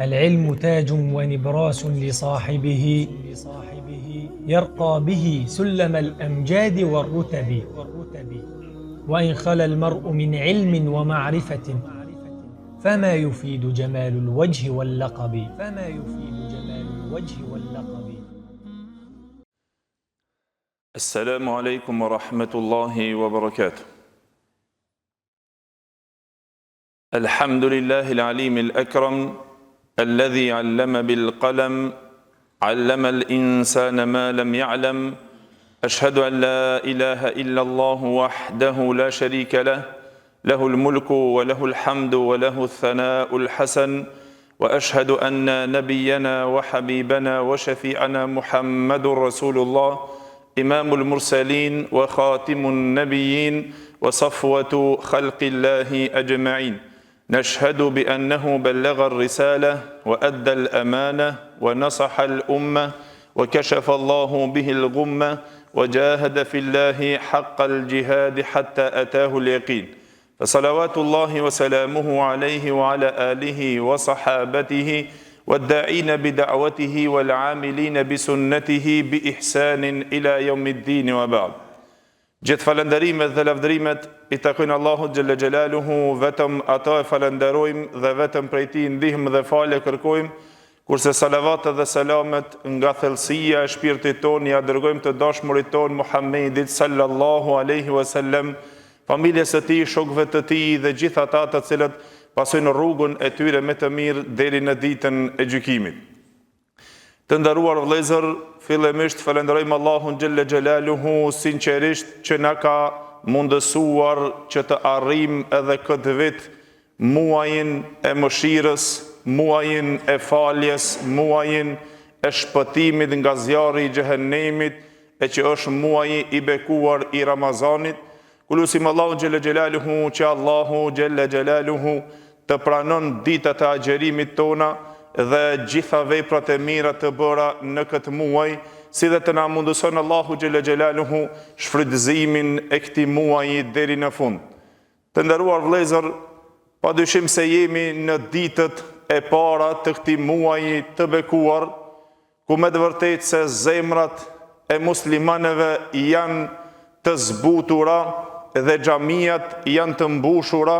العلم تاج ونبراس لصاحبه يرقى به سلم الأمجاد والرتب وإن خلا المرء من علم ومعرفة فما يفيد جمال الوجه واللقب السلام عليكم ورحمة الله وبركاته. الحمد لله العليم الأكرم الذي علم بالقلم علم الإنسان ما لم يعلم. أشهد أن لا إله إلا الله وحده لا شريك له له الملك وله الحمد وله الثناء الحسن. وأشهد أن نبينا وحبيبنا وشفيعنا محمد رسول الله إمام المرسلين وخاتم النبيين وصفوة خلق الله أجمعين. نشهد بأنه بلغ الرسالة وأدى الأمانة ونصح الأمة وكشف الله به الغمة وجاهد في الله حق الجهاد حتى أتاه اليقين. فصلوات الله وسلامه عليه وعلى آله وصحابته والداعين بدعوته والعاملين بسنته بإحسان إلى يوم الدين وبعد. Gjithë falënderimet dhe lavdërimet I takojnë Allahut xhalla xhelaluhu, vetëm ata e falenderojmë dhe vetëm prej Tij ndihmë dhe falje kërkojmë, kurse salavatet dhe selamet nga thellësia e shpirtit tonë ja dërgojmë të dashmurit tonë Muhammedit sallallahu alaihi wasallam, familjes së tij, shokëve të tij dhe gjithë ata të cilët pasojnë rrugën e tyre me të mirë deri në ditën e gjykimit. Të nderuar vëllezër, fillimisht falenderojmë Allahun xhalla xhelaluhu sinqerisht që na ka mundësuar që të arrijmë edhe këtë vit muajin e mëshirës, muajin e faljes, muajin e shpëtimit nga zjarri I xhehenemit, e që është muaji I bekuar I Ramazanit. Kulusim Allahun xhalla xhelaluhu që Allahu xhalla xhelaluhu të pranon ditët e agjerimit tona dhe gjitha veprat e mira të bëra në këtë muaj, si dhe të na mundëson Allahu xhalla xhelaluhu shfrytëzimin e këtij muaji deri në fund. Të nderuar vëllezër, padyshim se jemi në ditët e para të këtij muaji të bekuar, ku me të vërtetë se zemrat e muslimanëve janë të zbutura dhe xhamiat janë të mbushura,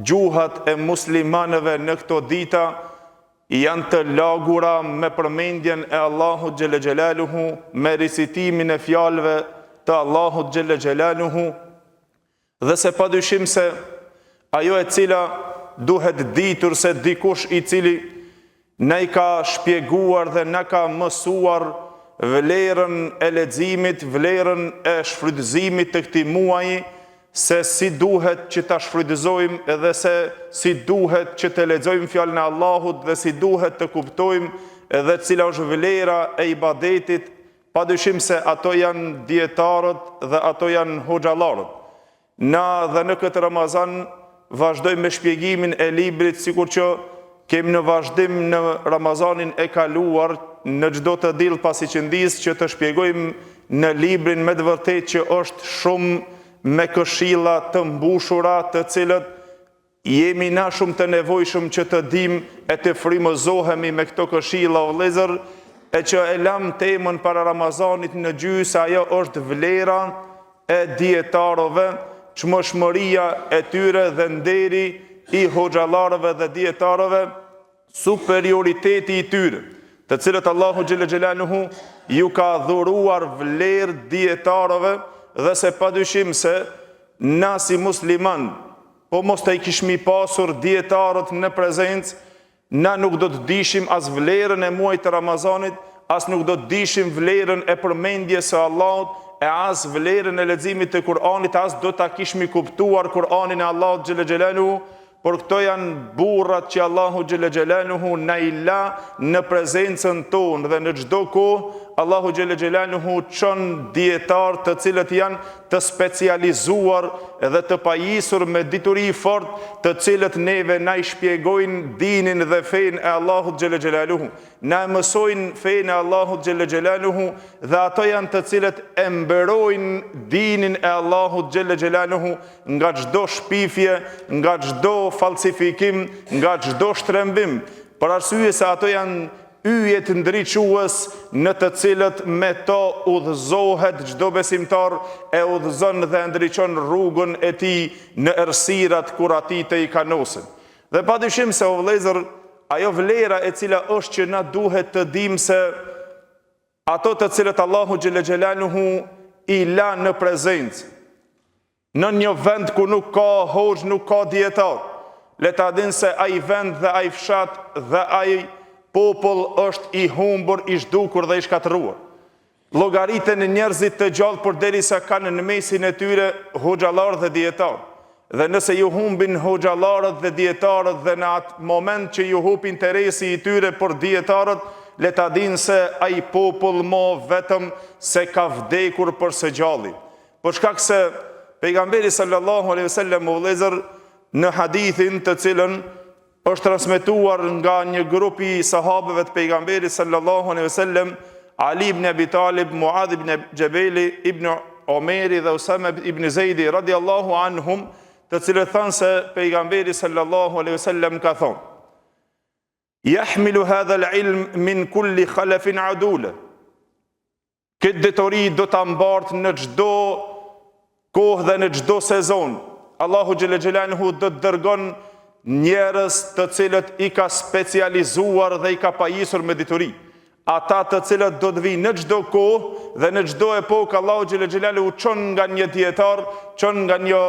gjuhat e muslimanëve në këto dita janë të lagura me përmendjen e Allahut xhalla xhelaluhu, me recitimin e fjalëve të Allahut xhalla xhelaluhu, dhe se padyshim se ajo e cila duhet ditur se dikush I cili na I ka shpjeguar dhe na ka mësuar vlerën e leximit, vlerën e shfrytëzimit të këtij muaji, se si duhet që ta shfrytëzojmë edhe se si duhet që të lexojmë fjalën e Allahut dhe si duhet të kuptojmë edhe cila është vlera e ibadetit, padyshim se ato janë dietarët dhe ato janë hoxhallarët. Na dhe në këtë Ramazan vazhdojmë me shpjegimin e librit, sikur që kemi në vazhdim në Ramazanin e kaluar në çdo të diell pasi qëndis që të shpjegojmë në librin me të vërtetë që është shumë me këshilla të mbushura, të cilët jemi na shumë të nevojshëm që të dim e të frymëzohemi me këto këshilla o vëllezër, e që e lam temën para Ramazanit në gjysë, ajo është vlera e dietarëve, çmëshmëria e tyre dhe nderi I hoxhallarëve dhe dietarëve, superioriteti I tyre, të cilët Allahu xhalla xhelaluhu ju ka dhuruar vlerë dietarëve, dhe se padyshim se na si musliman, po mos të I kishmi pasur dietarët në prezencë, na nuk do të dishim as vlerën e muajit të Ramazanit, as nuk do të dishim vlerën e përmendjes së Allahut, e as vlerën e leximit të Kur'anit, as do ta kishmi kuptuar Kur'anin e Allahut xhalla xhelaluhu, por këto janë burrat që Allahu xhalla xhelaluhu na I la në prezencën tonë dhe në çdo kohë Allahu xhalla xhelaluhu çon dietar të cilët janë të specializuar dhe të pajisur me dituri fort, të cilët neve na I shpjegojnë dinin dhe fenë e Allahut xhalla xhelaluhu. Na mësojnë fenë e Allahut xhalla xhelaluhu dhe ato janë të cilët e mberojnë dinin e Allahut xhalla xhelaluhu nga çdo shpifje, nga çdo falsifikim, nga çdo shtrembim. për arsye se ato janë yjet ndriçues në të cilët me to udhëzohet çdo besimtar, e udhëzon dhe ndriçon rrugën e tij në errësirat kur ati të i kanosin. Dhe padyshim se o vëllezër, ajo vlera e cila është që na duhet të dimë se ato të cilët Allahu xhelle xhelaluhu i la në prezencë, në një vend ku nuk ka hoxh, nuk ka dietar, le ta dinë se ai vend dhe ai fshat dhe ai popull është i humbur, i zhdukur dhe i shkatëruar. Llogaritën e njerëzit të gjallë përderisa kanë në mesin e tyre hoxhallar dhe dietar. Dhe nëse ju humbin hoxhallarët dhe dietarët dhe në atë moment që ju hup interesi i tyre për dietarët, le ta dinë se ai popull mo vetëm se ka vdekur për së gjalli. Për shkak se pejgamberi sallallahu alaihi wasallam o vëllezër në hadithin të cilën është transmetuar nga një grup i sahabëve të pejgamberit sallallahu alaihi wasallam, Ali ibn Abi Talib, Muadh ibn Jabali, ibn Omeri dhe Usama ibn Zeidi radiallahu anhum, të cilët thanë se pejgamberi sallallahu alaihi wasallam ka thonë: "Yahmilu hadha al-ilm min kulli khalafin adula." Këtë detori do ta mbartë në çdo kohë dhe në çdo sezon. Allahu xhelle xhelaluhu do të dërgon njerëz të cilët i ka specializuar dhe i ka pajisur me dituri. Ata të cilët do të vinë në çdo kohë dhe në çdo epokë, Allahu xhelle xhelaluhu çon nga një dietar, çon nga një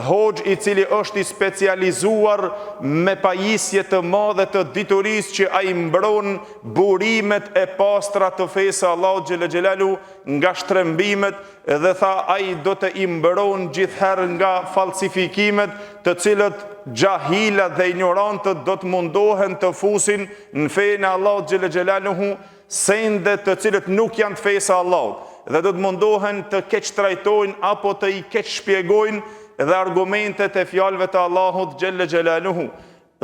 hoxh i cili është i specializuar me pajisje të madhe të diturisë, që ai mbron burimet e pastra të fesë Allahu xhelle xhelaluhu nga shtrembimet, dhe tha ai do të i mbron gjithherë nga falsifikimet të cilët gjahila dhe ignorantët do të mundohen të fusin në fejën e Allahut xhelle xhelaluhu sende të cilët nuk janë të fesë Allahut, dhe do të mundohen të keq trajtojnë apo të i keq shpjegojnë dhe argumentet e fjalëve të Allahut xhelle xhelaluhu,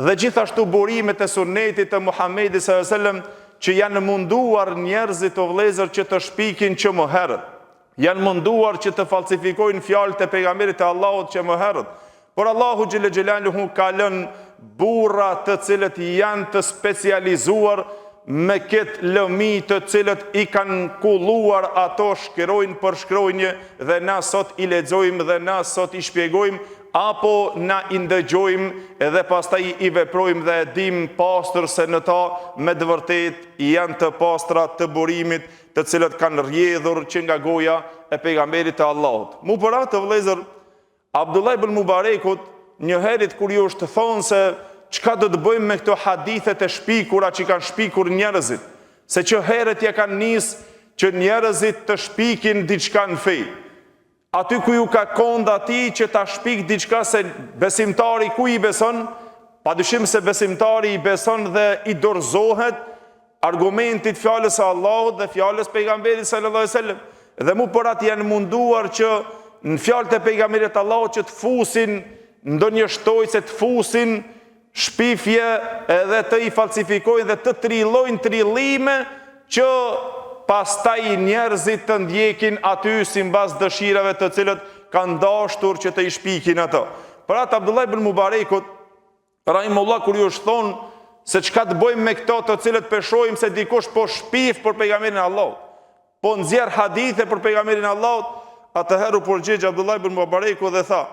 dhe gjithashtu burimet e sunetit të Muhamedit sallallahu alaihi wasallam, që janë munduar njerëzit o vëllezër që të shpikin që më herët, janë munduar që të falsifikojnë fjalët e pejgamberit të Allahut që më herët. Por Allahu xhelle xhelaluhu ka lënë burra të cilët janë të specializuar me këtë lëmi të cilët i kanë kulluar ato shkrojnë për shkrojnje, dhe na sot i lexojmë dhe na sot i shpjegojmë, apo na i ndëgjojmë edhe pastaj i veprojmë dhe e dim pastër se në ta me të vërtet janë të pastra të burimit të cilët kanë rrjedhur që nga goja e pejgamberit të Allahut. Mu për atë vëllezër, Abdullah ibn Mubarekut një herit kur ju është thonë se çka do të bëjmë me këto hadithet e shpikura që kanë shpikur njerëzit, se që herët ja kanë nisë që njerëzit të shpikin diçka në fe. Aty ku ju ka kond ati që ta shpik diçka, se besimtari ku i beson, padyshim se besimtari i beson dhe i dorëzohet argumentit fjalës së Allahut dhe fjalës pejgamberit sallallahu alaihi wasallam. Dhe mu për atë janë munduar që në fjalët e pejgamberit të Allahut që të fusin ndonjë shtojse, të fusin shpifje edhe të i falsifikojnë dhe të trillojnë trillime që pastaj njerëzit të ndjekin aty sipas dëshirave të cilët kanë dashur që të i shpikin ato. Për atë Abdullah ibn Mubarekut rahimullah kur ju është thonë se çka të bëjmë me këto të cilët peshojmë se dikush po shpif për pejgamberin e Allahut, po nxjerr hadithe për pejgamberin e Allahut, atëherë u përgjigj Abdullah ibn Mubareku dhe tha: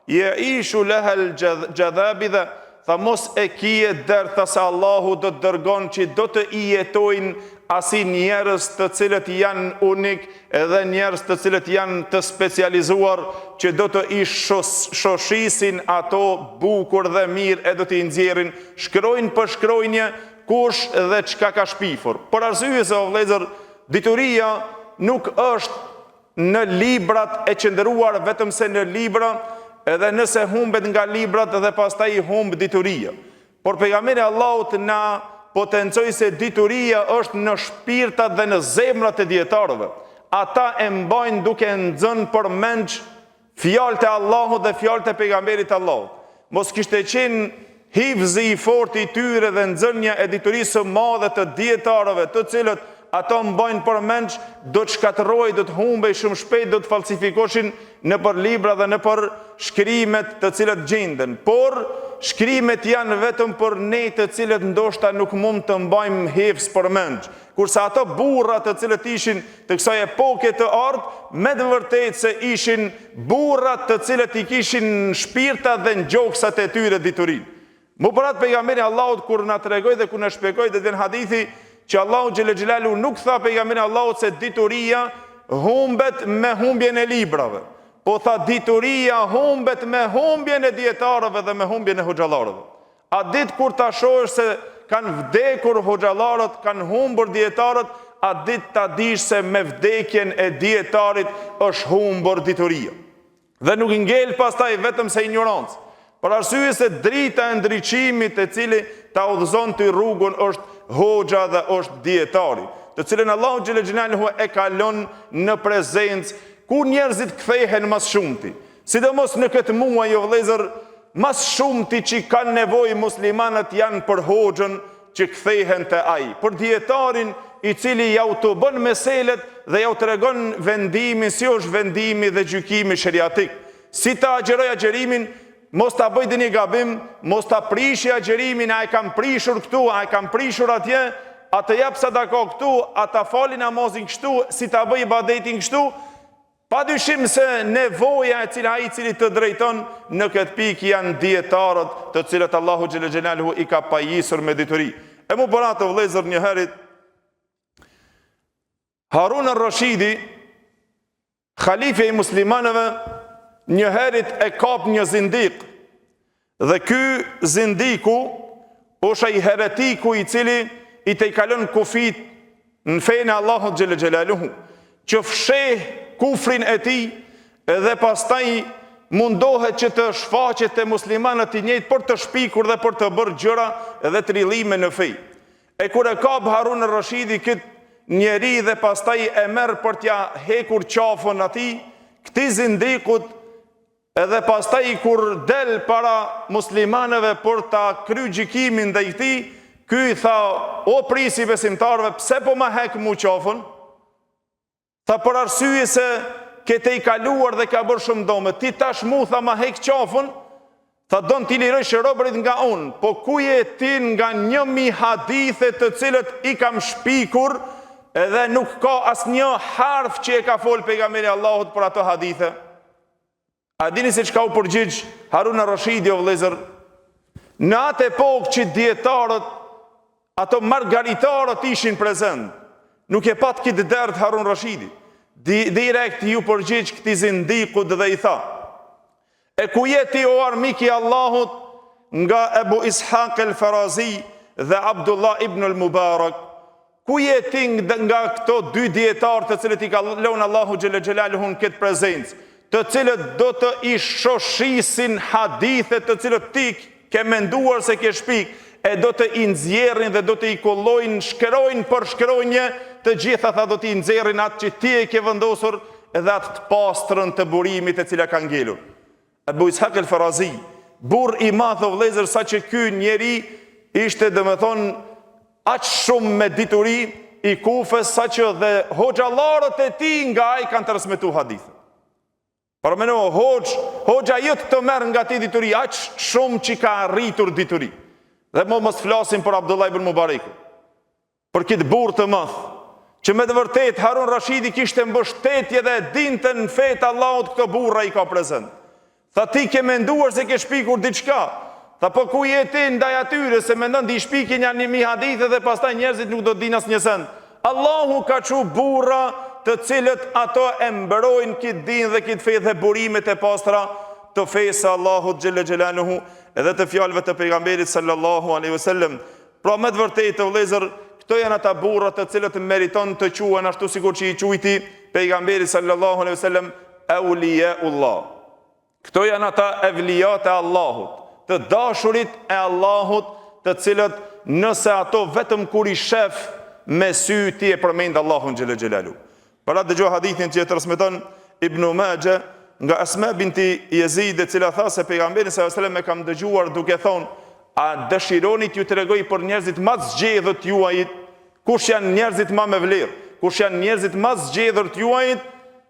"Ya'ishu lahal jadhabidha", tha mos e kije dertha se Allahu do të dërgon që do të i jetojnë asi njerëz të cilët janë unik edhe njerëz të cilët janë të specializuar, që do të i shoshisin ato bukur dhe mirë, e do të i nxjerrin shkrojnë për shkrojnje kush dhe çka ka shpifur. Por arsye se o vëllezër, dituria nuk është në librat e qëndruar vetëm se në libra, edhe nëse humbet nga librat dhe pastaj humb dituria. Por pejgamberi Allahut na potencoj se dituria është në shpirtat dhe në zemrat e dietarëve. Ata e mbajnë duke nxënë për mendsh fjalët e Allahut dhe fjalët e pejgamberit Allahut. Mos kishte qenë hifzi i fortë i tyre dhe nxënja e diturisë së madhe të dietarëve, të cilët ato mbajnë përmendsh, do të shkatërrojë, do të humbej shumë shpejt, do të falsifikoshin në për libra dhe në për shkrimet të cilët gjenden. Por shkrimet janë vetëm për ne të cilët ndoshta nuk mund të mbajmë hifz përmendsh. Kurse ato burra të cilët ishin të kësaj epoke të ardh, me të vërtetë se ishin burra të cilët i kishin shpirta dhe ngjoksat e tyre diturin. Mu përat pejgamberi Allahut kur na tregoi dhe kur na shpjegoi dhe në hadithi që Allahu xhelle xhelalu nuk tha pejgamberi Allahut se dituria humbet me humbjen e librave, po tha dituria humbet me humbjen e dietarëve dhe me humbjen e hoxhallarëve. A ditë kur ta shohësh se kanë vdekur hoxhallarët, kanë humbur dietarët, a ditë ta dish se me vdekjen e dietarit është humbur dituria. Dhe nuk ngel pastaj vetëm se ignorancë, për arsye se drita e ndriçimit e cili ta udhëzon ty rrugën është hoxha dhe është dietari, të cilën Allahu xhelle xhelaluhu e kalon në prezencë ku njerëzit kthehen mas shumti. Sidomos në këtë muaj o vëllezër, mas shumti që kanë nevojë muslimanët janë për hoxhën që kthehen te ai, për dietarin i cili ja u të bën meselet dhe ja u tregon vendimin, si është vendimi dhe gjykimi sheriatik. Si ta agjeroj agjerimin, mos ta bëj dini gabim, mos ta prishi agjerimin, a e kam prishur këtu, a e kam prishur atje, a të jap sadaka këtu, a ta fali namazin kështu, si ta bëj ibadetin kështu. Pa dyshim se nevoja e cila ai i cili të drejton në këtë pikë janë dietarët të cilët Allahu xhelle xhelaluhu i ka pajisur me dituri. E mu bëra të vëllezër një herët Harun ar-Rashidi, khalife i muslimanëve, një herët e kap një zindik. Dhe ky zindiku është ai heretiku i cili i te kalon kufit në fenë Allahu xhelle xhelaluhu, që fsheh kufrin e tij edhe pastaj mundohet që të shfaqet te muslimanët i njëjtë për të shpikur dhe për të bërë gjëra dhe trillime në fe. E kur e kap Harun ar-Rashidi këtë njeri dhe pastaj e merr për t'ja hekur qafën atij, këtij zindikut, edhe pastaj kur del para muslimanëve për ta kryer gjykimin ndaj tij, ky i tha: "O prisi besimtarëve, pse po ma hek mu qafën?" Tha: "Për arsye se kete i kaluar dhe ka bërë shumë dome, ti tash mu tha ma hek qafën." Tha: "Don t'i lirojsh robërit nga unë, po ku je ti nga 1000 hadithe të cilët i kam shpikur edhe nuk ka asnjë harf që e ka fol pejgamberi Allahut për ato hadithe?" A dini se çka u përgjigj Harun ar-Rashidi o vëllezër? Në atë epokë që dietarët, ato margaritarët ishin prezent, nuk e pat këtë dert Harun Rashidi. Direkt ju përgjigj këtij zindikut dhe i tha: "E ku je ti o armik i Allahut nga Ebu Ishaq el-Farazi dhe Abdullah ibn al-Mubarak? Ku je ti nga këto dy dietarë të cilët i ka lënë Allahu xhelle xhelaluhu në këtë prezencë, të cilët do të i shoshisin hadithet të cilët ti ke menduar se ke shpik, e do të i nxjerrin dhe do të i kollojnë shkronjë për shkronjë, të gjitha tha do të i nxjerrin atë që ti e ke vendosur edhe atë të pastrën të burimit e cila ka ngelur." Ebu Ishaq el-Farazi, burr i madh o vëllezër, sa që ky njeri ishte domethënë aq shumë me dituri i Kufës, sa që dhe hoxhallarët e tij nga ai kanë transmetuar hadithe. Por meno hoxha jot të merr nga ti dituri aq shumë që ka arritur dituri. Dhe mos flasim për Abdullah ibn Mubarak, për këtë burr të madh, që me të vërtet Harun Rashidi kishte mbështetje dhe dinte në fetë Allahut këto burra i ka prezent. Tha: "Ti ke menduar se ke shpikur diçka?" Tha: "Po ku je ti ndaj atyre se mendon ti shpikin janë 1000 hadithe dhe pastaj njerëzit nuk do të dinë asnjë send." Allahu ka çu burra të cilët ato e mbrojnë këtë din dhe këtë fe dhe burimet e pastra të fesë Allahut xhelle xhelaluhu edhe të fjalëve të pejgamberit sallallahu alaihi wasallam. Pra me të vërtetë të vëllezër, këto janë ata burra të cilët meriton të quhen ashtu sikur që i quajti pejgamberi sallallahu alaihi wasallam auliyaullah. Këto janë ata evlijat e Allahut, të dashurit e Allahut, të cilët nëse ato vetëm kur i shef me sy ti e përmend Allahun xhelle xhelalu. Para dëgjoj hadithin që e transmeton Ibn Majah nga Asma binti Yazid, e cila tha se pejgamberi sallallahu alaihi wasallam e kam dëgjuar duke thonë: "A dëshironi t'ju tregoj për njerëzit më të zgjedhët juaj kush janë njerëzit më me vlerë, kush janë njerëzit më zgjedhur të juajit,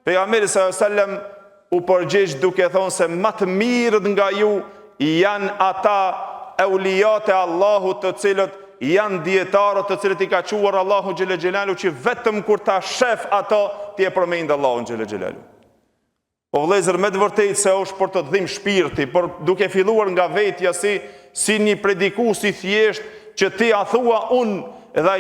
pejgamberi sallallahu alajhi wasallam u përgjigj duke thonë se më të mirët nga ju janë ata eulijat e Allahut, të cilët janë dietarët të cilët i ka quar Allahu xhele xhelalu, që vetëm kur ta shef ato ti e përmend Allahun xhele xhelalu. O vëllezër, me të vërtetë se është për të dhimbë shpirti, por duke filluar nga vetja si një predikues i thjesht, që ti a thua unë edhe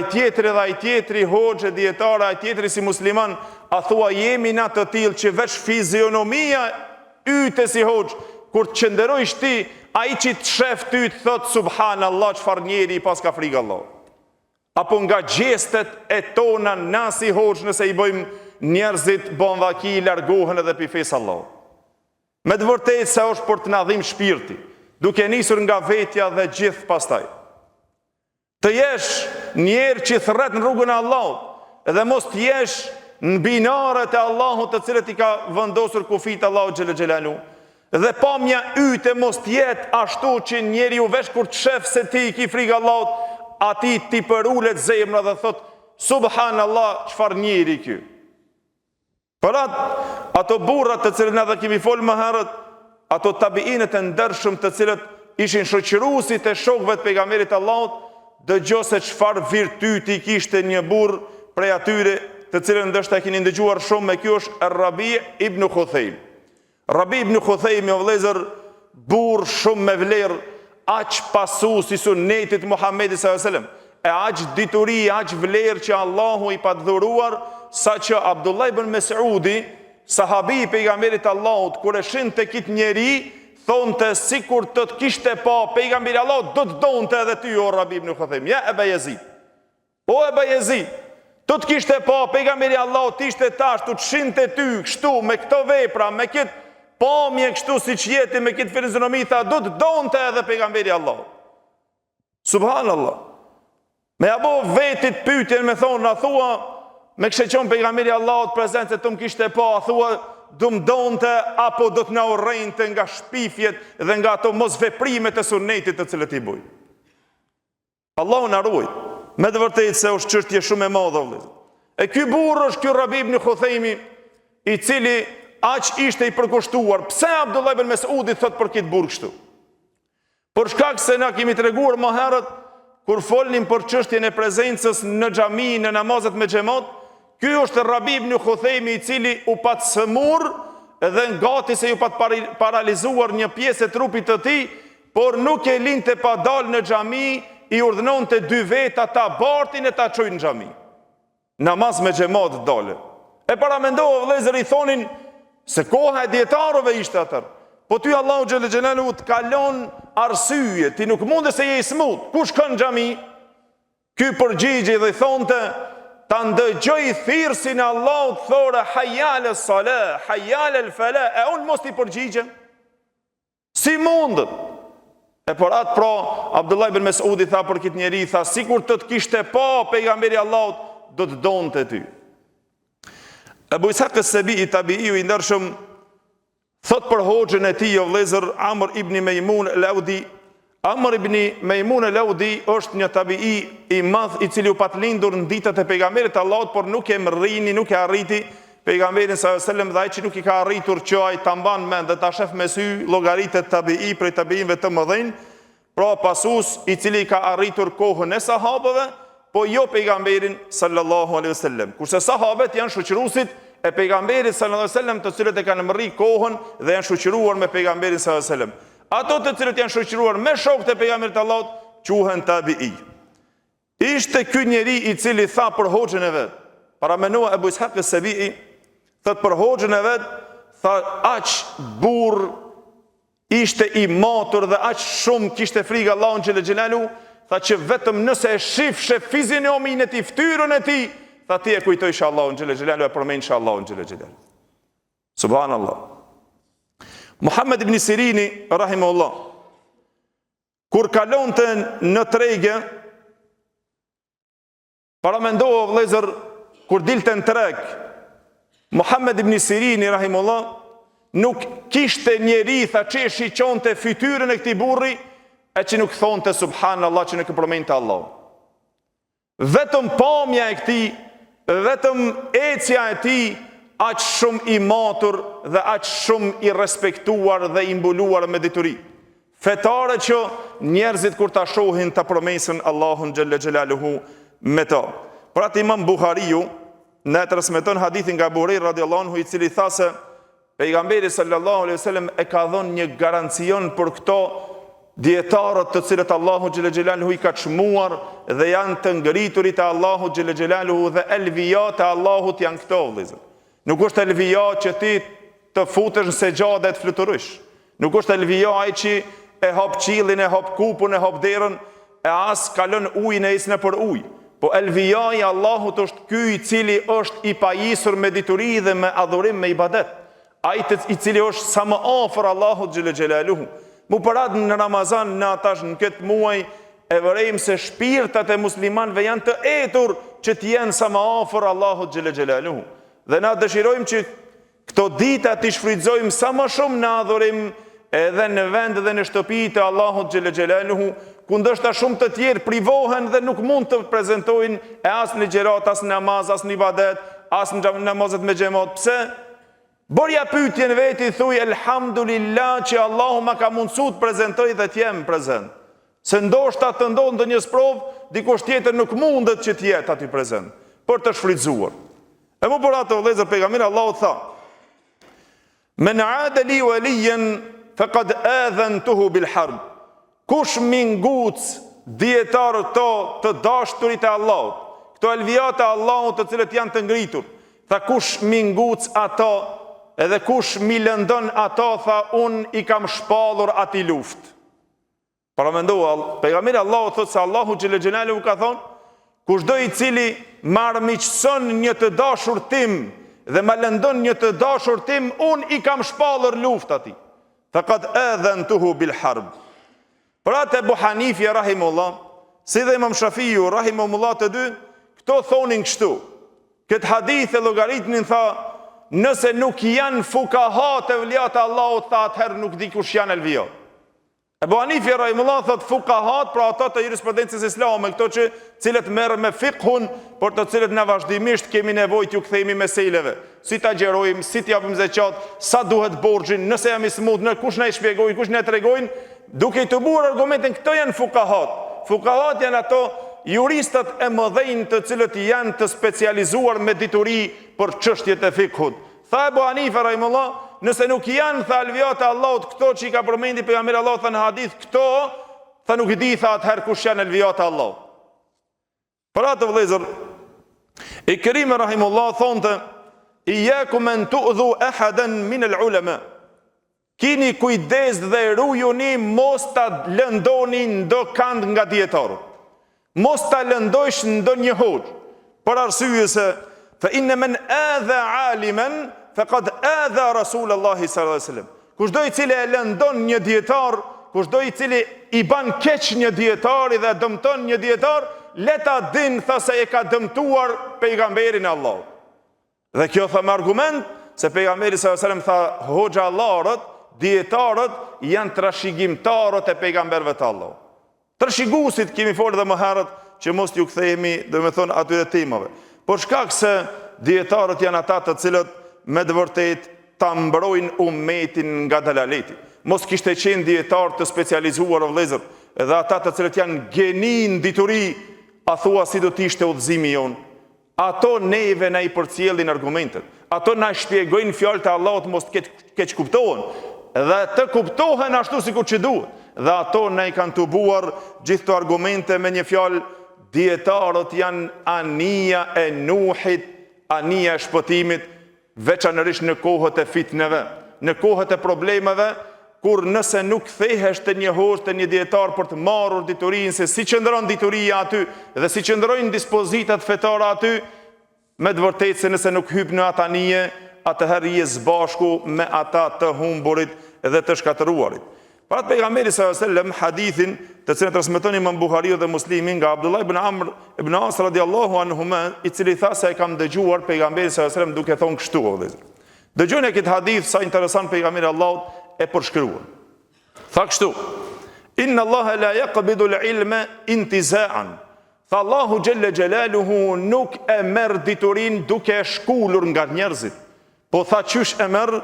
ai tjetri hoxhë dietar, ai tjetri si musliman, a thua jemi na të tillë që veç fizionomia yte si hoxh, kur të qënderojsh ti, ai që të shef ty të thot subhanallahu, çfarë njeri i pas ka frikë Allah. Apo nga gjestet e tona na si hoxh, nëse i bëjmë njerëzit bonvaki, largohen edhe pi fesë Allah. Me të vërtetë se është për të na dhimbë shpirti, duke nisur nga vetja dhe gjithë pastaj. Të jesh njerë që thret në rrugën e Allahut, edhe mos të jesh në binaret e Allahut të cilët i ka vendosur kufit Allahut xhele xhelalu. Dhe pamja yte mos të jetë ashtu që njeriu veç kur të shef se ti i ki frikë Allahut, ati ti përulet zemra dhe thot subhanallah, çfarë njeri ky. Për ato burrat të cilët na dhe kemi folë më herët, ato tabiinët e ndershëm të cilët ishin shoqëruesit e shokëve të pejgamberit Allahut, dëgjo se çfarë virtyti kishte një burr prej atyre të cilën ndoshta e keni ndëgjuar shumë, me kjo është Rabi ibn Khuthejm. Rabi ibn Khuthejm, o vëllezër, burr shumë me vlerë, aq pasues i sunetit Muhamedit sallallahu alaihi wasallam, e aq dituri, aq vlerë që Allahu i pa dhuruar, saqë Abdullah ibn Mes'udi, sahabi i pejgamberit Allahut, kur e shinte kit njeri, thonte sikur të kishte pa pejgamberi Allahut, do të donte edhe ty o Rabi ibn Khuthejm. Ja Eba Yazid. O Eba Yazid, të kishte pa pejgamberi Allahut, ishte tash, të shinte ty kështu me këto vepra, me këtë pamje kështu siç jeti, me këtë fizionomi, tha do të donte edhe pejgamberi Allahut. Subhanallah. Me apo vetit pyetjen me thonë, na thua me kishte qenë pejgamberi Allahut prezant se të më kishte pa, thua do më donte apo do të na urrente nga shpifjet dhe nga ato mos veprimet e sunetit të cilët i buj. Allahu na ruaj. Me të vërtetë se është çështje shumë e madhe vëllezër. E ky burr është ky Rabi ibn Khuthejmi, i cili aq ishte i përkushtuar. Pse Abdullah ibn Mes'udi thot për këtë burr kështu? Për shkak se na kemi treguar më herët kur folnim për çështjen e prezencës në xhami, në namazet me xhamat. Ky është Rabi ibn Khuthejmi, i cili u pat sëmur dhe gati se ju pat paralizuar një pjesë e trupit të tij, por nuk e linte pa dal në xhami, i urdhënonte dy veta ta bartin e ta çojnë në xhami. Namaz me xhamat dole. E paramendova vëllezër, i thonin se koha e dietarëve ishte atë. Po ty Allahu xhelle xhelalu të kalon arsye, ti nuk munde se je i smut. Ku shkon në xhami? Ky përgjigjej dhe i thonte, ta ndëgjoj thirrsin e Allahut, thore hayal as-salah, hayal al-falah, e unë mos t'i përgjigjem. Si mundët? E por atë pra, Abdullah ibn Mes'udi tha për këtë njeri, tha sikur të kishte pa pejgamberi Allahut, do të donte ty. Ebu Ishaq as-Sabi'i, tabi'iu i ndershëm, thot për hoxhën e tij, o vëllezër, Amr ibn Mejmun al-Audi. Amr ibn Mejmun al-Audi është një tabi'i i madh, i cili u pat lindur në ditët e pejgamberit Allahut, por nuk e mrrini, nuk e arriti pejgamberin sallallahu alaihi wasallam, dhe ai që nuk i ka arritur që ai ta mban mend dhe ta shef me sy llogaritë tabi'i prej tabi'inëve të mëdhenj, pra pasues i cili ka arritur kohën e sahabëve, po jo pejgamberin sallallahu alaihi wasallam. Kurse sahabët janë shoqëruesit e pejgamberit sallallahu alaihi wasallam, të cilët e kanë mërri kohën dhe janë shoqëruar me pejgamberin sallallahu alaihi wasallam. Ato të cilët janë shoqëruar me shokët e pejgamberit Allahut quhen tabi'i. Ishte ky njeri i cili tha për hoxhën e vet. Paramenua Ebu Ishaq as-Sabi'i, thot për hoxhën e vet, tha aq burr ishte i matur dhe aq shumë kishte frikë Allahun xhelle xhelalu, tha që vetëm nëse e shifshe fizionomin e tij, fytyrën e tij, tha ti e kujtojsh Allahun xhelle xhelalu, e përmendsh Allahun xhelle xhelalu. Subhanallah. Muhammed ibn Sirini, rahimahullah, kur kalonte në tregë, paramendohu vëllezër, kur dilte në treg, Muhammed ibn Sirini, rahimahullah, nuk kishte njeri, tha që e shiqonte fytyrën e këtij burri, e që nuk thonte subhanallah, që nuk e përmendte Allah. Vetëm pamja e këtij, vetëm ecja e tij, aq shumë i matur dhe aq shumë i respektuar dhe i mbuluar me dituri. Fetare që njerëzit kur ta shohin ta promesën Allahun xhelle xhelaluhu me ta. Pra Imam Buhariu na transmeton hadithin nga Abu Huraira radhiyallahu anhu, i cili tha se pejgamberi sallallahu alaihi wasallam e ka dhënë një garancion për këto dietarët të cilët Allahu xhelle xhelaluhu i ka çmuar dhe janë të ngriturit e Allahu xhelle xhelaluhu, dhe elvijat e Allahut janë këto vëllezër. Nuk është elvija që ti të futesh në sejade e të fluturosh. Nuk është elvija ai që e hap qillin, e hap kupun, e hap derën, e as kalon ujin e isnë për ujë. Po elvija i Allahut është ky i cili është i pajisur me dituri dhe me adhurim, me ibadet. Ai i cili është sa më afër Allahut xhelle xhelaluhu. Mu parat në Ramazan, në atash në këtë muaj, e vërejmë se shpirtat e muslimanëve janë të etur që të jenë sa më afër Allahut xhelle xhelaluhu. Dhe na dëshirojmë që këto dita t'i shfrytëzojmë sa më shumë në adhurim, edhe në vend dhe në shtëpi të Allahut xhelle xhelaluhu, ku ndoshta shumë të tjerë privohen dhe nuk mund të prezantojnë e as në xherat, as në namaz, as në ibadet, as në namazet me xhamat. Pse? Bërja pyetjen veti, thuj elhamdulillah që Allahu ma ka mundësu të prezantoj dhe të jem prezant. Se ndoshta të ndodhë ndonjë sprov, dikush tjetër nuk mundet që të jetë aty prezant, për të shfrytzuar. E më për atë vëllezër, pejgamberi Allahu tha: "Men aada li waliyan faqad adhantuhu bil harb." Kush minguc dietarët të dashurit e Allahut, këto elvijat e Allahut të cilët janë të ngritur, tha kush minguc ato, edhe kush mi lëndon ato, tha unë i kam shpallur ati luft. Para mendoa, pejgamberi Allahu thotë se Allahu xhelle xhelaluhu ka thonë, kushdo i cili marrëmiqson një të dashur tim dhe ma lëndon një të dashur tim, unë i kam shpallur luft ati. Faqad adhantuhu bil harb. Pra të Ebu Hanifja rahimullah, si dhe Imam Shafiu rahimullah të dy, këto thonin kështu. Këtë hadith e llogaritnin, tha, nëse nuk janë fukahat e vlijat e Allahut, tha atëherë nuk di kush janë elvija. Ebu Hanifja rahimullah thot fukahat, pra ata të jurisprudencës islame, këto që cilët merr me fiqhun, por të cilët na vazhdimisht kemi nevojë t'ju kthehemi meseleve. Si ta gjerojmë, si t'japim zeqat, sa duhet borxhin, nëse jam i smut, në kush na i shpjegojnë, kush na tregojnë, duke i të burë argumentin, këto janë fukahat. Fukahat janë ato juristat e mëdhenj të cilët janë të specializuar me dituri për çështjet e fiqhut. Tha Ebu Hanifa rahimullah, nëse nuk janë, tha elvijat e Allahut, këto që i ka përmendi pejgamberi Allahut, tha në hadith, këto, tha nuk i di, tha atëherë kush janë elvijat e Allahut. Për atë vëllezër, Ikrimi rahimullah thonte: "Iyyakum an tu'dhu ahadan min al-ulama." Kini kujdes dhe rujuni mos ta lëndoni ndo kand nga dietarët. Mos ta lëndojsh ndo një hoxh. Për arsye se fa inna man adha aliman faqad adha Rasulullah sallallahu alaihi wasallam. Kushdo i cili e lëndon një dietar, kushdo i cili i ban keq një dietari dhe dëmton një dietar, leta din, tha, se e ka dëmtuar pejgamberin e Allahut. Dhe kjo tha me argument se pejgamberi sallallahu alaihi wasallam tha hoxhallarët, dietarët janë trashëgimtarët e pejgamberëve të Allahut. Trashëguesit kemi folë dhe më herët që mos t'ju kthehemi, domethënë, atyre temave. Por shkak se dietarët janë ata të cilët me të vërtetë ta mbrojnë ummetin nga dalaleti. Mos kishte qenë dietar të specializuar vëllezër, edhe ata të cilët janë genin dituri, a thua si do t'ishte udhëzimi jon. Ato neve na i përcjellin argumentet. Ato na shpjegojnë fjalët e Allahut mos keq kuptohen, dhe të kuptohen ashtu sikur që duhet. Dhe ato na i kanë tubuar gjithë të argumente me një fjalë: dietarët janë anija e Nuhit, anija e shpëtimit, veçanërisht në kohët e fitneve, në kohët e problemeve, kur nëse nuk kthehesh te një hoxh, te një dietar për të marrur diturinë, se si qëndron dituria aty dhe si qëndrojnë dispozitat fetare aty, me të vërtetë se nëse nuk hyp në atë anije, atëherë je bashku me ata të humburit dhe të shkatëruarit. Para pejgamberi sallallahu alaihi wasallam, hadithin të cilin transmeton Imam Buhariu dhe Muslimi nga Abdullah ibn Amr ibn As radhiyallahu anhuma, i cili tha se e kam dëgjuar pejgamberin sallallahu alaihi wasallam duke thonë kështu vëllezër. Dëgjoni këtë hadith sa interesant pejgamberi Allahut e përshkruan. Tha kështu: "Inna Allaha la yaqbidu al-ilma intiza'an." Tha Allahu xhelle xhelaluhu nuk e merr diturin duke e shkullur nga njerëzit. Po tha qysh e merr?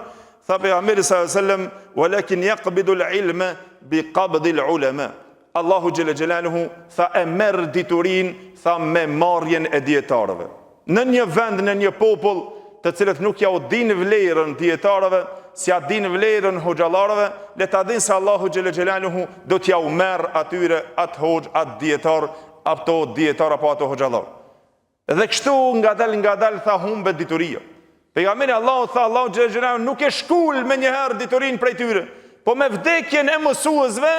Tha pejgamberi sallallahu alaihi wasallam, "Walakin yaqbidu al-ilma biqabdi al-ulama." Allahu xhelle xhelaluhu tha e merr diturin, tha me marrjen e dietarëve. Në një vend, në një popull, të cilët nuk ja u din vlerën dietarëve, si ja din vlerën hoxhallarëve, le ta dinë se Allahu xhelle xhelaluhu do t'ja u merr atyre atë hoxh, atë dietar, ato dietar apo ato hoxhallar. Dhe kështu ngadal tha humbet dituria. Pejgamberi Allahu tha Allahu xhelle xhelaluhu nuk e shkul me njëherë diturin prej tyre, po me vdekjen e mësuesve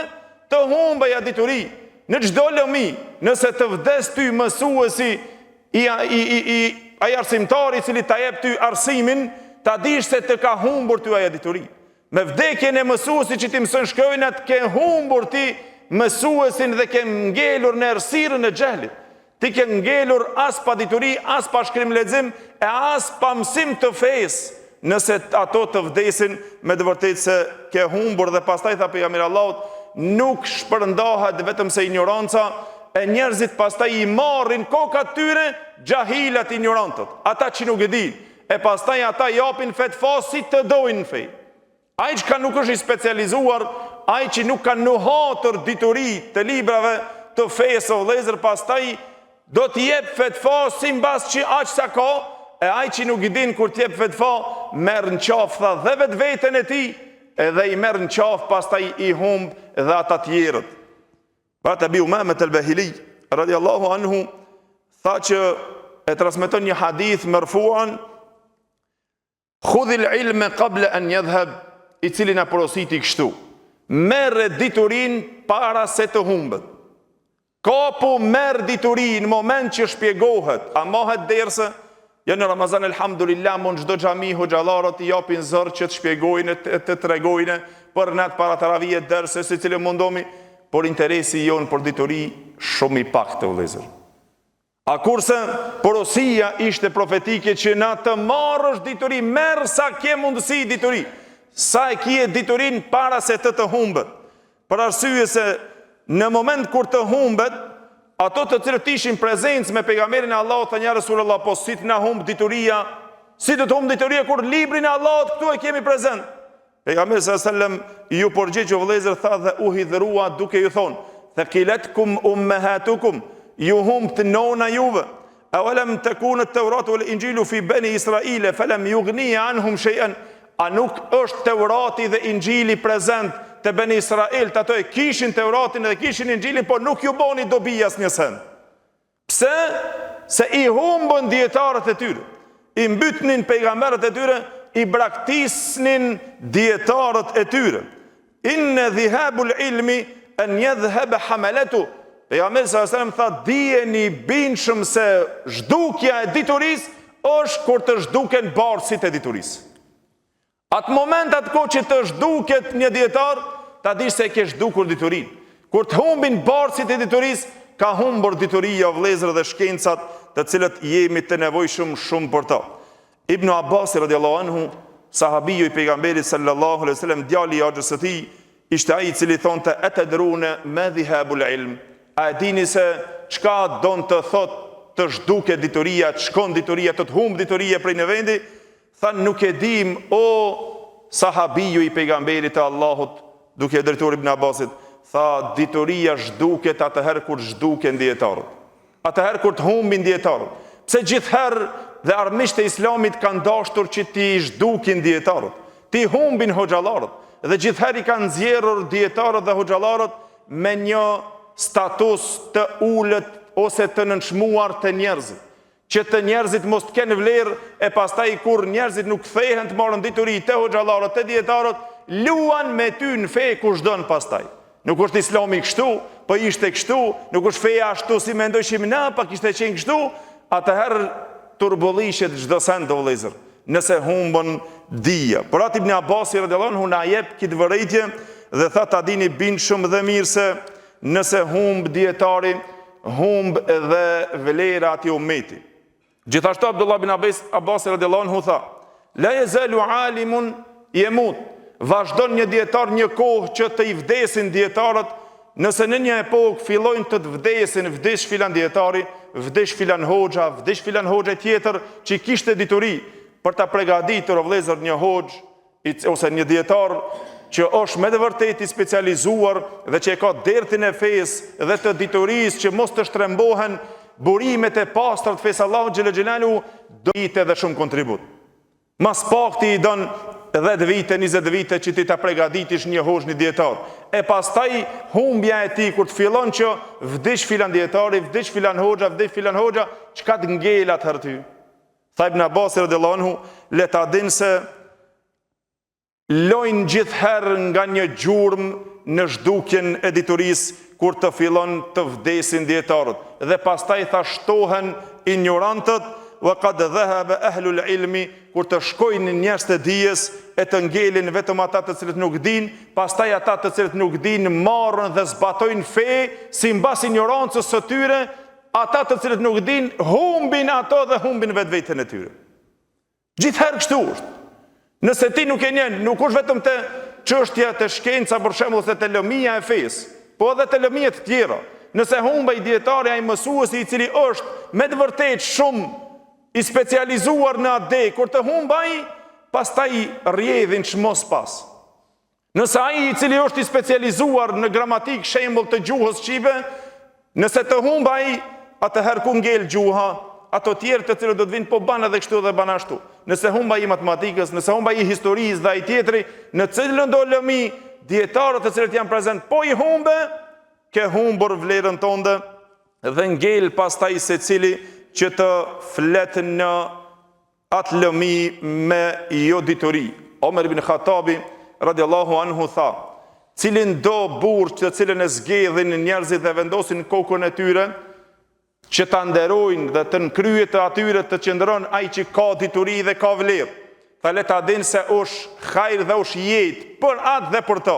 të humbej a dituri. Në çdo lëmi, nëse të vdes ty mësuesi ai arsimtari i cili ta jep ty arsimin, ta dish se të ka humbur ty ajo dituri. Me vdekjen e mësuesit që ti mëson shkronjat, ke humbur ti mësuesin dhe ke ngelur në errësirën e xhelit. Ti ke ngelur as pa dituri, as pa shkrim lexim, e as pa mësim të fesë. Nëse ato të vdesin, me të vërtetë se ke humbur. Dhe pastaj tha pejgamberi Allahut, nuk shpërndahet vetëm se ignoranca, e njerëzit pastaj i marrin kokat tyre xahilat ignorantët, ata që nuk e din, e pastaj ata japin fetva si të dojnë në fe. Ai që nuk është i specializuar, ai që nuk ka nuhatër dituri të librave të fesë o vëllezër, pastaj do t'jep fetva si mbas që aq sa ka, e ai që nuk i din kur t'jep fetva, merr në qafë tha dhe vetveten e tij, edhe i merr në qafë, pastaj i humb dhe ata tjerët. Pra Abi Umamet al-Bahili radiallahu anhu tha që e transmeton një hadith marfuan, "Khudhil ilme qabla an yadhhab", i cili na porositi kështu: merre diturin para se të humbet. Kapu merr diturin në moment që shpjegohet, a mohet derse? Ja në Ramazan elhamdulillah mund çdo xhami hoxhallarët i japin zor që të shpjegojnë, të tregojnë për nat para taravijet derse se cilë mundomi, por interesi jon për dituri shumë i pak të vëllezër. A kurse porosia ishte profetike që na të marrësh dituri, merr sa ke mundësi dituri, sa e kje diturin para se të humbet. Për arsye se në moment kur të humbet, ato të cilët ishin prezencë me pejgamberin e Allahut tha: "Ja Resulullah, po si të na humb dituria? Si të humb dituria kur librin e Allahut këtu e kemi prezent?" Pejgamberi sallallahu alajhi wasallam ju përgjigjë vëllezër, tha dhe u hidhrua duke ju thonë: "Thaqilatkum ummahatukum", ju humb të nona juve. "Awalam takun at-Tauratu wal-Injilu fi bani Israila falam yughni anhum shay'an", a nuk është Teurati dhe Injili prezent të Ben Israel, të ato e kishin Teuratin dhe kishin Injilin, por nuk ju boni dobi asnjë send. Pse? Se i humbën dietarët e tyre, i mbytnin pejgamberët e tyre, i braktisnin dietarët e tyre. Inna dhihabul ilmi an yadhhab hamalatu. Pejgamberi sallallahu alajhi wasallam tha: "Dijeni binshëm se zhdukja e diturisë është kur të zhduken barsit e diturisë." Atë moment atë kohë që të zhduket një dietar, ta dish se ke zhdukur diturin. Kur të humbin barsit e diturisë, ka humbur dituria, vëllezër dhe shkencat të cilët jemi të nevojshëm shumë për ta. Ibn Abbas radiallahu anhu, sahabiju i pejgamberit sallallahu alaihi wasallam, djali i axhës së tij, ishte ai i cili thonte: "Atadruna ma dhihabul ilm?" A e dini se çka don të thot të zhduket dituria, të shkon dituria, të humb dituria prej në vendi? Thanë: "Nuk e dim, o sahabiju i pejgamberit të Allahut", duke drejtuar Ibn Abbasit, tha: "Dituria zhduket atëherë kur zhduken dietarët, atëherë kur të humbin dietarët." Pse gjithherë dhe armiqtë e Islamit kanë dashur që ti zhdukin dietarët, ti humbin hoxhallarët, dhe gjithherë i kanë nxjerrur dietarët dhe hoxhallarët me një status të ulët ose të nënçmuar të njerëzit, që të njerëzit mos të kenë vlerë, e pastaj kur njerëzit nuk kthehen të marrën dituri të hoxhallarët, të dietarët, luan me ty në fe kushdon pastaj. Nuk është Islami kështu, po ishte kështu, nuk është feja ashtu si mendojshim na, pa kishte qenë kështu, atëherë turbullishet çdo send vëllezër, nëse humbën dija. Por atë Ibn Abbasi radhiyallahu anhu na jep këtë vërejtje dhe tha: "Ta dini bindshëm dhe mirë se nëse humb dietari, humb edhe vlera ati ummeti." Gjithashtu Abdullah bin Abbas radhiyallahu anhu tha: "La yazalu alimun yamut", vazhdon një dietar një kohë që të i vdesin dietarët, Nëse në një epokë fillojnë të vdesin, vdesh filan dietari, vdesh filan hoxha, vdesh filan hoxha tjetër që kishte dituri për ta përgatitur o vëllezër një hoxh ose një dietar që është me të vërtetë i specializuar dhe që e ka dertin e fesë dhe të diturisë që mos të shtrembohen burimet e pastra të fesë Allahu xhela xhelalu, do ite dhe shumë kontribut. Mas pakti i don 10 vite, 20 vite që ti ta përgatitish një hoxh, një dietar. E pastaj humbja e tij kur të fillon që vdish filan dietari, vdish filan hoxha, çka të ngelat herë ty. Tha Ibn Abbas radhiyallahu anhu, le ta din se lojnë gjithherë nga një gjurmë në zhdukjen e diturisë kur të fillon të vdesin dietarët. Dhe pastaj tha shtohen ignorantët, wa qad dhahaba ahlul ilmi, kur të shkojnë njerëz të dijes e të ngelin vetëm ata të cilët nuk dinë, pastaj ata të cilët nuk dinë marrën dhe zbatojnë fe si mbas ignorancës së tyre, ata të cilët nuk dinë humbin ato dhe humbin vetveten e tyre. Gjithherë kështu është. Nëse ti nuk e njen, nuk është vetëm të çështja të shkenca për shembull se të lëmia e fesë, po edhe të lëmia të tjera. Nëse humbej dietari ai mësuesi i cili është me të vërtetë shumë i specializuar në atë, kur të humbaj, pastaj rrjedhin çmos pas. Nëse ai i cili është i specializuar në gramatik, shembull të gjuhës shqipe, nëse të humbaj, atëherë ku ngel gjuha, ato tjerë të cilët do të vinë po ban edhe kështu dhe ban ashtu. Nëse humbaj i matematikës, nëse humbaj i historisë dhe ai tjetri, në cilën do lëmi dietarët të cilët janë prezent, po i humbe, ke humbur vlerën tënde dhe ngel pastaj secili që të fletë në atë lëmi me jo dituri. Omer ibn Khattabi, radiallahu anhu, tha, cilin do burë të cilën e zgedhin njerëzit dhe vendosin kokën e tyre, që të nderojnë dhe të nkryet të atyre të qëndron ai që ka dituri dhe ka vlerë. Tha le ta dinë se është hajër dhe është jetë për atë dhe për to.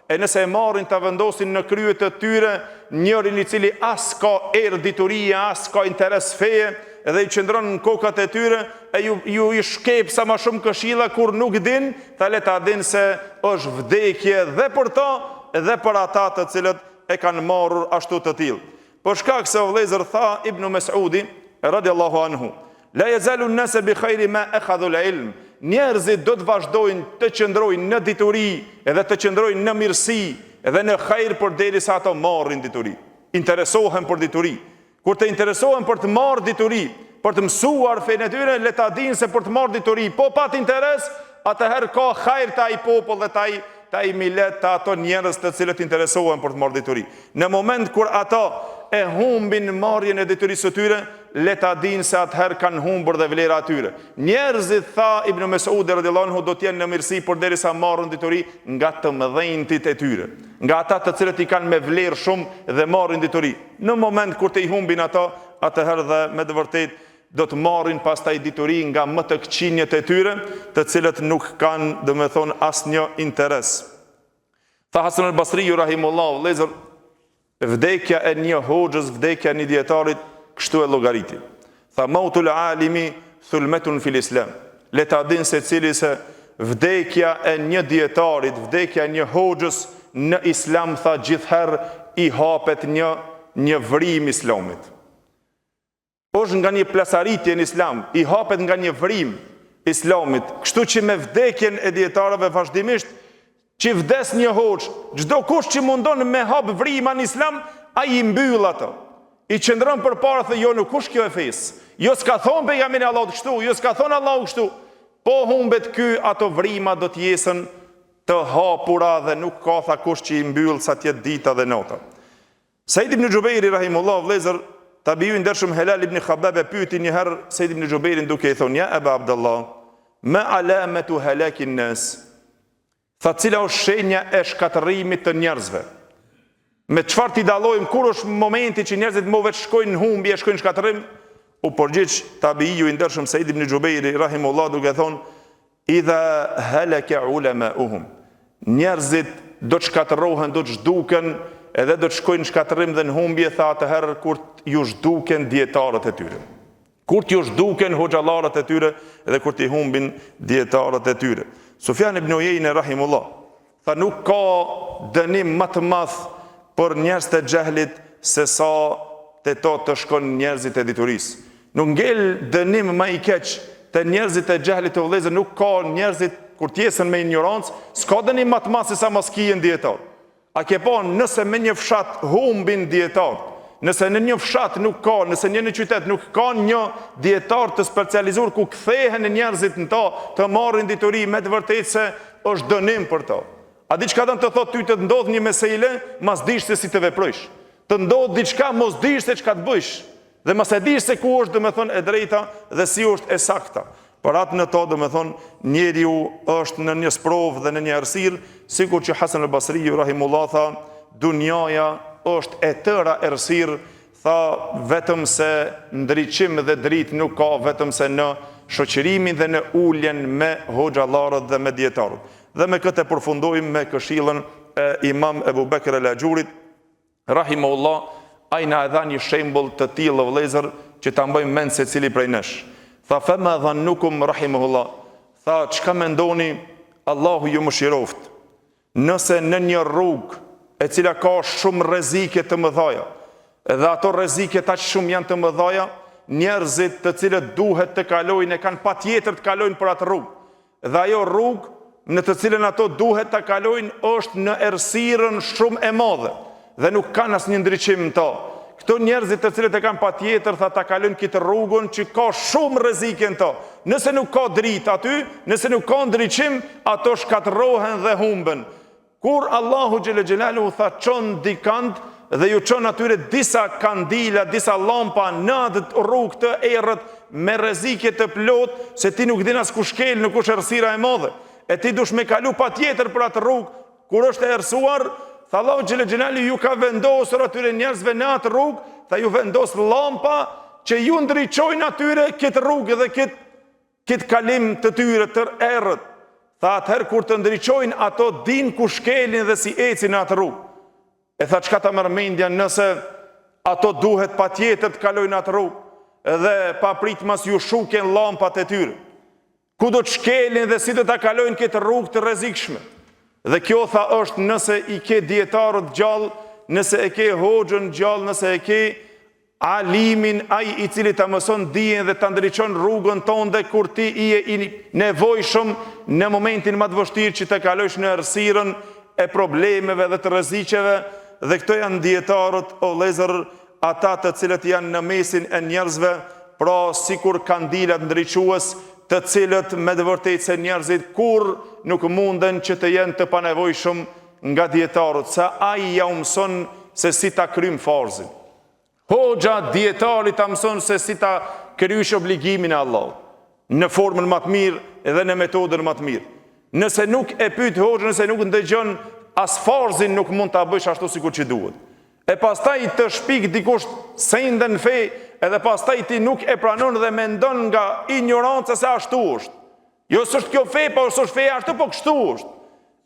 E nëse e marrin të vendosin në kryet të tyre njërin i cili as ka erë diturie, as ka interes feje, edhe i qëndron në kokat e tyre, e ju i shkep sa ma shumë këshilla kur nuk din, tha le ta din se është vdekje dhe për to, edhe për ata të cilët e kanë marrur ashtu të tillë. Për shkak se o vëllezër, tha Ibn Mes'udi, radiallahu anhu, la yazalu an-nas bi khayri ma akhadhu al-ilm. Njerëzit do të vazhdojnë të qëndrojnë në dituri edhe të qëndrojnë në mirësi edhe në hajër përderisa ato marrin dituri. Interesohen për dituri. Kur të interesohen për të marrë dituri, për të mësuar fenë e tyre, le ta dinë se për të marrë dituri, po pat interes, atëherë ka hajër të ai popull dhe të ai millet të ato njerëz të cilët interesohen për të marrë dituri. Në moment kur ata e humbin marrjen e diturisë së tyre, le ta dinë se atëherë kanë humbur dhe vlera atyre. Njerëzit, tha Ibn Mes'udi radhiyallahu anhu, do të jenë në mirësi përderisa marrin dituri nga të mëdhenjtit e tyre, nga ata të cilët i kanë me vlerë shumë dhe marrin dituri. Në moment kur të i humbin ato, atëherë dhe me të vërtetë do të marrin pastaj dituri nga më të këqinjet e tyre, të cilët nuk kanë, domethënë, asnjë interes. Tha Hasan al-Basri rahimullahu, vëllezër, vdekja e një hoxhës, vdekja e një dietarit, kështu e llogariti. Tha mautul alimi thulmetun fil islam. Le ta dinë secili se vdekja e një dietarit, vdekja e një hoxhës në islam, tha gjithherë i hapet një vrim islamit. Është nga një plasaritje në islam, i hapet nga një vrim islamit. Kështu që me vdekjen e dietarëve vazhdimisht që vdes një hoxh, çdo kush që mundon me hap vrima në islam, ai i mbyll ato. I qëndron përpara, thë jo nuk kush kjo e fesë. Jo s'ka thonë pejgamberi Allahut kështu, jo s'ka thonë Allahu kështu. Po humbet ky, ato vrima do të jesën të hapura dhe nuk ka tha kush që i mbyll sa tjetë dita dhe nota. Said ibn Jubairi rahimullah, vëllezër, tabiu i ndershëm Helal ibn Khabab e pyeti një herë Said ibn Jubairin duke i thonë: "Ja Aba Abdullah, ma alamatu halakin nas?" Tha, cila është shenja e shkatërimit të njerëzve? Me çfarë t'i dallojmë, kur është momenti që njerëzit më vetë shkojnë në humbje, shkojnë në shkatërim? U përgjigj tabiiu i ndershëm Said ibn Jubairi rahimullah duke thonë: "Idha halaka ulama'uhum." Njerëzit do të shkatërohen, do të zhduken, edhe do të shkojnë në shkatërim dhe në humbje, tha atëherë kur ju zhduken dietarët e tyre. Kur t'ju zhduken hoxhallarët e tyre edhe kur t'i humbin dietarët e tyre. Sufjan ibn Uyeyne rahimullah tha, nuk ka dënim më të madh për njerëz të xehlit se sa te to të shkon njerëzit e diturisë. Nuk ngel dënim më i keq te njerëzit e xehlit të vëllezër, nuk ka njerëzit kur t'jesën me ignorancë, s'ka dënim më të madh se sa mos kijen dietar. A ke pa nëse me një fshat humbin dietar, nëse në një fshat nuk ka, nëse një qytet nuk ka një dietar të specializuar ku kthehen njerëzit në to të marrin dituri, me të vërtetë se është dënim për to. A di çka do të thotë ty të ndodh një mesele, mos dish se si të veprosh. Të ndodh diçka, mos dish se çka të bësh. Dhe mos e dish se ku është domethënë e drejta dhe si është e sakta. Për atë në to domethënë njeriu është në një sprovë dhe në një errësirë, sikur që Hasan al-Basri rahimullah tha, dunjaja është e tëra errësirë, tha vetëm se ndriçim dhe dritë nuk ka, vetëm se në shoqërimin dhe në uljen me hoxhallarët dhe me dietarët. Dhe me këtë përfundojmë me këshillën e Imam Ebu Bekr el-Ajurit rahimahullah, ai na dha një shembull të tillë vëllezër që ta mbajmë mend secili prej nesh. Tha fama dhannukum rahimahullah. Tha çka mendoni, Allahu ju mëshiroft, nëse në një rrugë e cila ka shumë rrezike të mëdha, dhe ato rrezike aq shumë janë të mëdha, njerëzit të cilët duhet të kalojnë e kanë patjetër të kalojnë për atë rrugë. Dhe ajo rrugë në të cilën ato duhet të kalojnë është në errësirën shumë e madhe dhe nuk kanë asnjë ndriçim në to. Këto njerëzit të cilët e kanë patjetër tha ta kalojnë këtë rrugën që ka shumë rrezique në to. Nëse nuk ka dritë aty, nëse nuk ka ndriçim, ato shkatërrohen dhe humben. Kur Allahu xhelle xhelalu tha çon dikant dhe ju çon atyre disa kandila, disa llampa në atë rrugë të errët me rrezique të plot, se ti nuk din as ku shkel, nuk është errësira e madhe. E ti dush me kalu patjetër për atë rrugë, kur është e errësuar, tha Allahu xhelle xhelalu ju ka vendosur atyre njerëzve në atë rrugë, tha ju vendos llampa që ju ndriçojnë atyre këtë rrugë dhe këtë kalim të tyre të errët. Tha atëherë kur të ndriçojnë ato din ku shkelin dhe si ecin në atë rrugë. E tha çka ta merr mendja nëse ato duhet patjetër të kalojnë atë rrugë dhe pa prit mas ju shuken llampat e tyre. Ku do të shkelin dhe si do ta kalojnë këtë rrugë të rrezikshme. Dhe kjo tha është nëse i ke dietarët gjallë, nëse e ke hoxhën gjallë, nëse e ke alimin ai i cili ta mëson dijen dhe ta ndriçon rrugën tonë kur ti je i nevojshëm në momentin më të vështirë që të kalosh në errësirën e problemeve dhe të rreziqeve, dhe këto janë dietarët o vëllezër, ata të cilët janë në mesin e njerëzve, pra sikur kandilat ndriçues, të cilët me të vërtetë se njerëzit kur nuk munden që të jenë të panevojshëm nga dietarët, sa ai ja mëson se si ta kryjm farzin. Hoxha dietari ta mëson se si ta kryejsh obligimin e Allahut, në formën më të mirë dhe në metodën më të mirë. Nëse nuk e pyet hoxhën, nëse nuk ndëgjon as farzin, nuk mund ta bësh ashtu sikur që duhet. E pastaj të shpik dikush sende në fe, edhe pastaj ti nuk e pranon dhe mendon nga ignoranca se ashtu është. Jo s'është kjo fe, po s'është fe ashtu, po kështu është.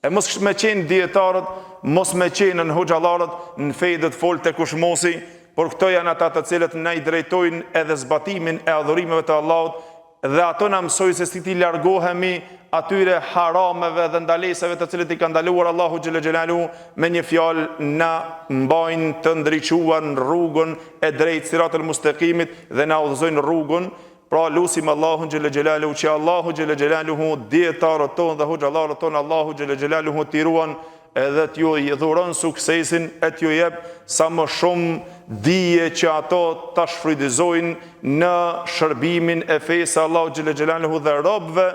E mos me qenë dietarët, mos me qenë në hoxhallarët, në fe dhe të folë të kushmosi, por këto janë ata të cilët na i drejtojnë edhe zbatimin e adhurimeve të Allahut, dhe ato na mësojnë se si ti largohemi atyre harameve dhe ndalesave të cilët i ka ndaluar Allahu xhelle xhelalu, me një fjalë na mbajnë të ndriçuar në rrugën e drejtë siratul mustaqimit dhe na udhëzojnë rrugën. Pra lusim Allahun xhelle xhelalu që Allahu xhelle xhelalu dietarët tonë dhe hoxhallarët tonë Allahu xhelle xhelalu t'i ruan edhe t'ju dhuron suksesin, e t'ju jep sa më shumë dije që ato ta shfrytëzojnë në shërbimin e fesë Allahu xhelle xhelalu dhe robëve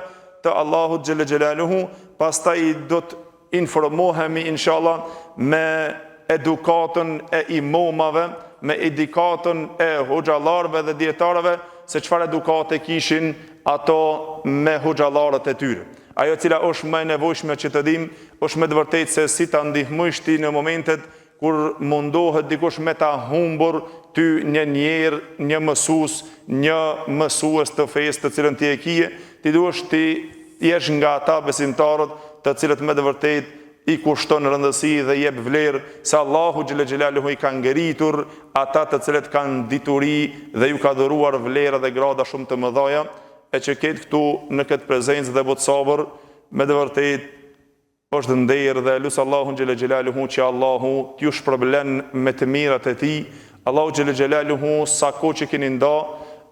të Allahu xhelle xhelalu. Pastaj do të informohemi inshallah me edukatën e imamave, me edukatën e hoxhallarëve dhe dietarëve, se çfarë edukate kishin ato me hoxhallarët e tyre. Ajo cila është më e nevojshme që të dim, është me të vërtetë se si ta ndihmojsh ti në momentet kur mundohet dikush me ta humbur ty një njerë, një mësues, një mësues të fesë të cilën ti e kije, ti duhesh ti jesh nga ata besimtarët të cilët me të vërtetë i kushton rëndësi dhe jep vlerë, se Allahu xhelle xhelalu i ka ngritur ata të cilët kanë dituri dhe ju ka dhuruar vlera dhe grada shumë të mëdha, e që ketë këtu në këtë prezencë dhe botë sabër, me të vërtetë është ndër dhe lusë Allahun xhelle xhelaluhu që Allahu t'ju shpërblen me të mirat e tij. Allahu xhelle xhelaluhu sa kohë që keni nda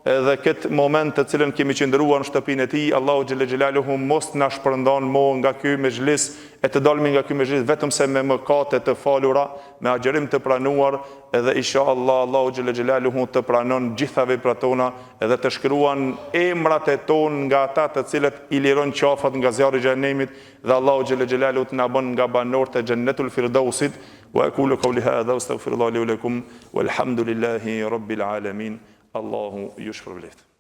edhe këtë moment të cilën kemi qëndruar në shtëpinë e tij, Allahu xhelle xhelaluhu mos na shpërndan mo nga ky mezhlis e të dalmi nga ky mezhlis vetëm se me mëkate të falura, me agjerim të pranuar, edhe inshallah Allahu xhelle xhelaluhu të pranon gjitha veprat tona edhe të shkruan emrat e ton nga ata të cilët i liron qafat nga zjarri i xhenemit dhe Allahu xhelle xhelaluhu të na bën nga banorët e Xhennetul Firdausit. Wa aqulu qawli hadha wastaghfirullahi li wa lakum walhamdulillahi rabbil alamin. Allahu ju shpërblet.